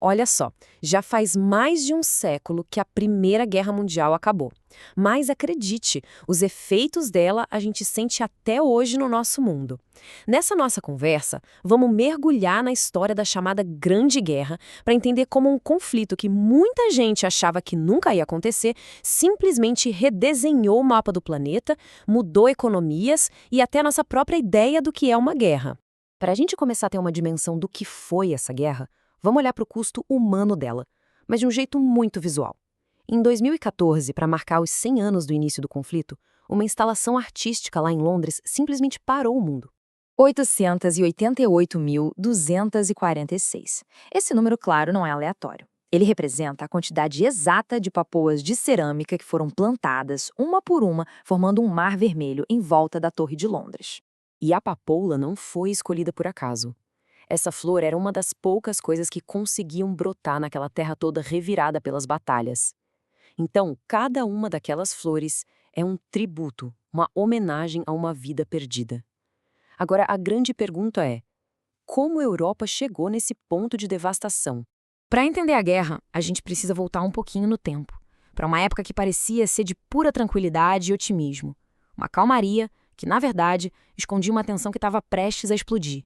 Olha só, já faz mais de um século que a Primeira Guerra Mundial acabou. Mas acredite, os efeitos dela a gente sente até hoje no nosso mundo. Nessa nossa conversa, vamos mergulhar na história da chamada Grande Guerra para entender como um conflito que muita gente achava que nunca ia acontecer simplesmente redesenhou o mapa do planeta, mudou economias e até nossa própria ideia do que é uma guerra. Para a gente começar a ter uma dimensão do que foi essa guerra, vamos olhar para o custo humano dela, mas de um jeito muito visual. Em 2014, para marcar os 100 anos do início do conflito, uma instalação artística lá em Londres simplesmente parou o mundo. 888.246. Esse número, claro, não é aleatório. Ele representa a quantidade exata de papoas de cerâmica que foram plantadas, uma por uma, formando um mar vermelho em volta da Torre de Londres. E a papoula não foi escolhida por acaso. Essa flor era uma das poucas coisas que conseguiam brotar naquela terra toda revirada pelas batalhas. Então, cada uma daquelas flores é um tributo, uma homenagem a uma vida perdida. Agora, a grande pergunta é: como a Europa chegou nesse ponto de devastação? Para entender a guerra, a gente precisa voltar um pouquinho no tempo, para uma época que parecia ser de pura tranquilidade e otimismo. Uma calmaria que, na verdade, escondia uma tensão que estava prestes a explodir.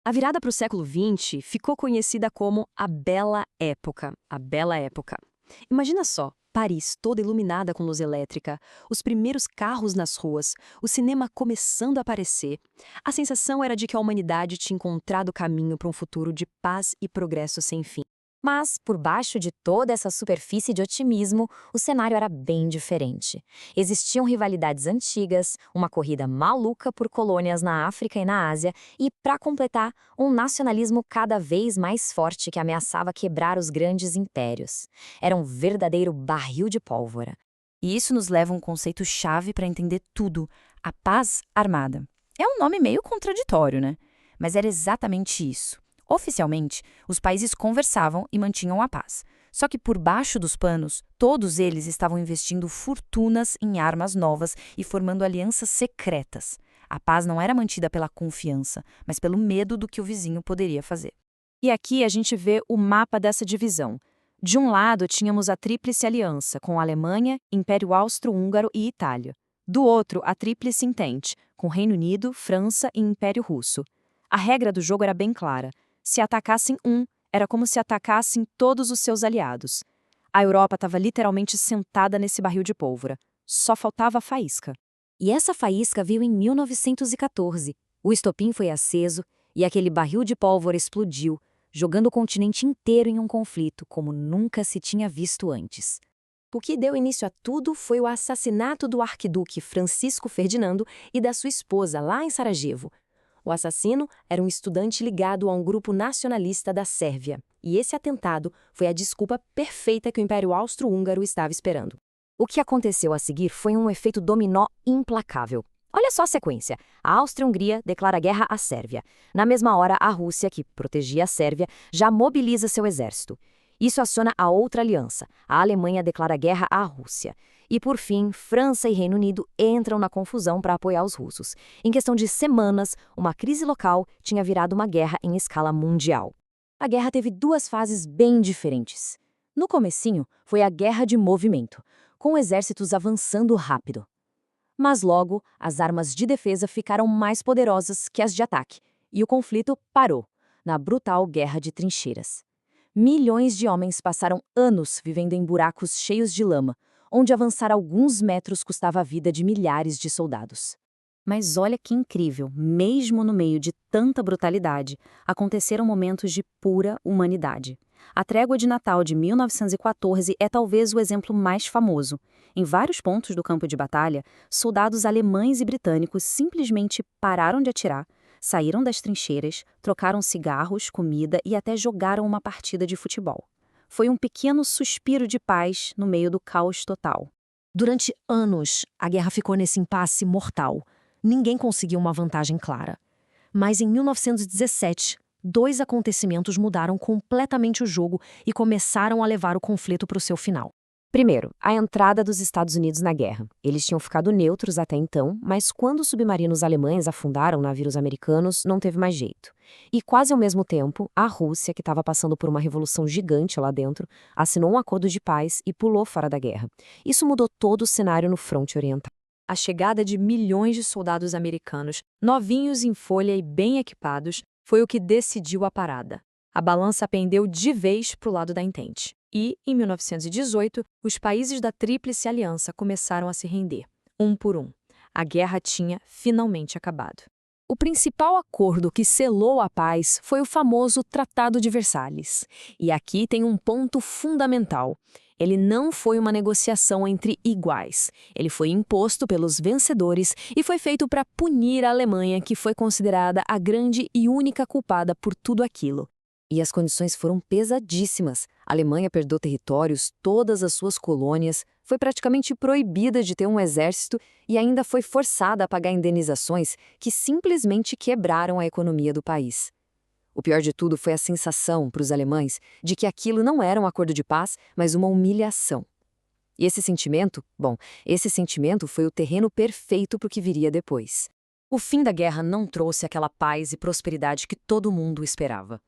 A virada para o século XX ficou conhecida como a Bela Época. A Bela Época. Imagina só, Paris toda iluminada com luz elétrica, os primeiros carros nas ruas, o cinema começando a aparecer. A sensação era de que a humanidade tinha encontrado o caminho para um futuro de paz e progresso sem fim. Mas, por baixo de toda essa superfície de otimismo, o cenário era bem diferente. Existiam rivalidades antigas, uma corrida maluca por colônias na África e na Ásia e, para completar, um nacionalismo cada vez mais forte que ameaçava quebrar os grandes impérios. Era um verdadeiro barril de pólvora. E isso nos leva a um conceito-chave para entender tudo: a paz armada. É um nome meio contraditório, né? Mas era exatamente isso. Oficialmente, os países conversavam e mantinham a paz. Só que por baixo dos panos, todos eles estavam investindo fortunas em armas novas e formando alianças secretas. A paz não era mantida pela confiança, mas pelo medo do que o vizinho poderia fazer. E aqui a gente vê o mapa dessa divisão. De um lado, tínhamos a Tríplice Aliança, com Alemanha, Império Austro-Húngaro e Itália. Do outro, a Tríplice Entente, com Reino Unido, França e Império Russo. A regra do jogo era bem clara. Se atacassem um, era como se atacassem todos os seus aliados. A Europa estava literalmente sentada nesse barril de pólvora. Só faltava a faísca. E essa faísca veio em 1914. O estopim foi aceso e aquele barril de pólvora explodiu, jogando o continente inteiro em um conflito como nunca se tinha visto antes. O que deu início a tudo foi o assassinato do arquiduque Francisco Ferdinando e da sua esposa lá em Sarajevo. O assassino era um estudante ligado a um grupo nacionalista da Sérvia, e esse atentado foi a desculpa perfeita que o Império Austro-Húngaro estava esperando. O que aconteceu a seguir foi um efeito dominó implacável. Olha só a sequência. A Áustria-Hungria declara guerra à Sérvia. Na mesma hora, a Rússia, que protegia a Sérvia, já mobiliza seu exército. Isso aciona a outra aliança. A Alemanha declara guerra à Rússia. E, por fim, França e Reino Unido entram na confusão para apoiar os russos. Em questão de semanas, uma crise local tinha virado uma guerra em escala mundial. A guerra teve duas fases bem diferentes. No comecinho, foi a guerra de movimento, com exércitos avançando rápido. Mas logo, as armas de defesa ficaram mais poderosas que as de ataque, e o conflito parou, na brutal guerra de trincheiras. Milhões de homens passaram anos vivendo em buracos cheios de lama, onde avançar alguns metros custava a vida de milhares de soldados. Mas olha que incrível, mesmo no meio de tanta brutalidade, aconteceram momentos de pura humanidade. A Trégua de Natal de 1914 é talvez o exemplo mais famoso. Em vários pontos do campo de batalha, soldados alemães e britânicos simplesmente pararam de atirar, saíram das trincheiras, trocaram cigarros, comida e até jogaram uma partida de futebol. Foi um pequeno suspiro de paz no meio do caos total. Durante anos, a guerra ficou nesse impasse mortal. Ninguém conseguiu uma vantagem clara. Mas em 1917, dois acontecimentos mudaram completamente o jogo e começaram a levar o conflito para o seu final. Primeiro, a entrada dos Estados Unidos na guerra. Eles tinham ficado neutros até então, mas quando os submarinos alemães afundaram navios americanos, não teve mais jeito. E quase ao mesmo tempo, a Rússia, que estava passando por uma revolução gigante lá dentro, assinou um acordo de paz e pulou fora da guerra. Isso mudou todo o cenário no fronte oriental. A chegada de milhões de soldados americanos, novinhos em folha e bem equipados, foi o que decidiu a parada. A balança pendeu de vez para o lado da Entente. E, em 1918, os países da Tríplice Aliança começaram a se render, um por um. A guerra tinha finalmente acabado. O principal acordo que selou a paz foi o famoso Tratado de Versalhes. E aqui tem um ponto fundamental. Ele não foi uma negociação entre iguais. Ele foi imposto pelos vencedores e foi feito para punir a Alemanha, que foi considerada a grande e única culpada por tudo aquilo. E as condições foram pesadíssimas. A Alemanha perdeu territórios, todas as suas colônias, foi praticamente proibida de ter um exército e ainda foi forçada a pagar indenizações que simplesmente quebraram a economia do país. O pior de tudo foi a sensação, para os alemães, de que aquilo não era um acordo de paz, mas uma humilhação. E esse sentimento foi o terreno perfeito para o que viria depois. O fim da guerra não trouxe aquela paz e prosperidade que todo mundo esperava.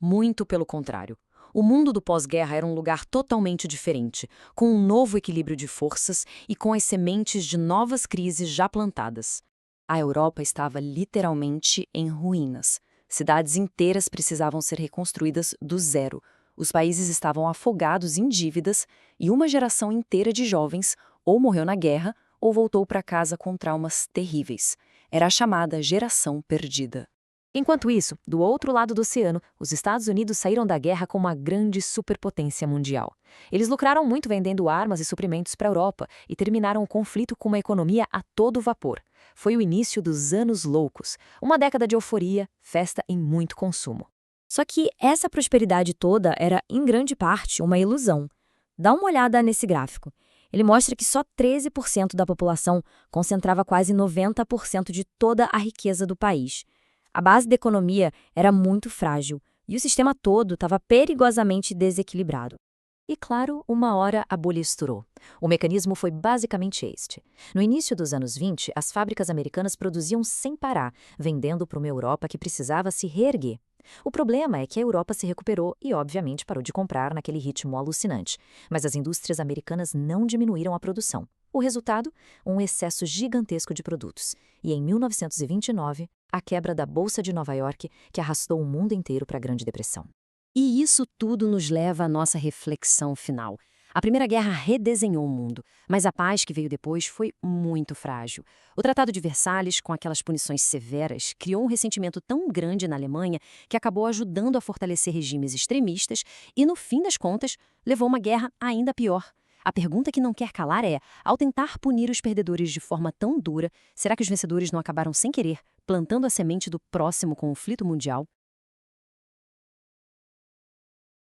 Muito pelo contrário. O mundo do pós-guerra era um lugar totalmente diferente, com um novo equilíbrio de forças e com as sementes de novas crises já plantadas. A Europa estava literalmente em ruínas. Cidades inteiras precisavam ser reconstruídas do zero. Os países estavam afogados em dívidas e uma geração inteira de jovens ou morreu na guerra ou voltou para casa com traumas terríveis. Era a chamada geração perdida. Enquanto isso, do outro lado do oceano, os Estados Unidos saíram da guerra com uma grande superpotência mundial. Eles lucraram muito vendendo armas e suprimentos para a Europa e terminaram o conflito com uma economia a todo vapor. Foi o início dos anos loucos, uma década de euforia, festa e muito consumo. Só que essa prosperidade toda era, em grande parte, uma ilusão. Dá uma olhada nesse gráfico. Ele mostra que só 13% da população concentrava quase 90% de toda a riqueza do país. A base da economia era muito frágil e o sistema todo estava perigosamente desequilibrado. E claro, uma hora a bolha estourou. O mecanismo foi basicamente este. No início dos anos 20, as fábricas americanas produziam sem parar, vendendo para uma Europa que precisava se reerguer. O problema é que a Europa se recuperou e, obviamente, parou de comprar naquele ritmo alucinante. Mas as indústrias americanas não diminuíram a produção. O resultado? Um excesso gigantesco de produtos. E em 1929, a quebra da Bolsa de Nova York, que arrastou o mundo inteiro para a Grande Depressão. E isso tudo nos leva à nossa reflexão final. A Primeira Guerra redesenhou o mundo, mas a paz que veio depois foi muito frágil. O Tratado de Versalhes, com aquelas punições severas, criou um ressentimento tão grande na Alemanha que acabou ajudando a fortalecer regimes extremistas e, no fim das contas, levou uma guerra ainda pior. A pergunta que não quer calar é, ao tentar punir os perdedores de forma tão dura, será que os vencedores não acabaram sem querer, plantando a semente do próximo conflito mundial?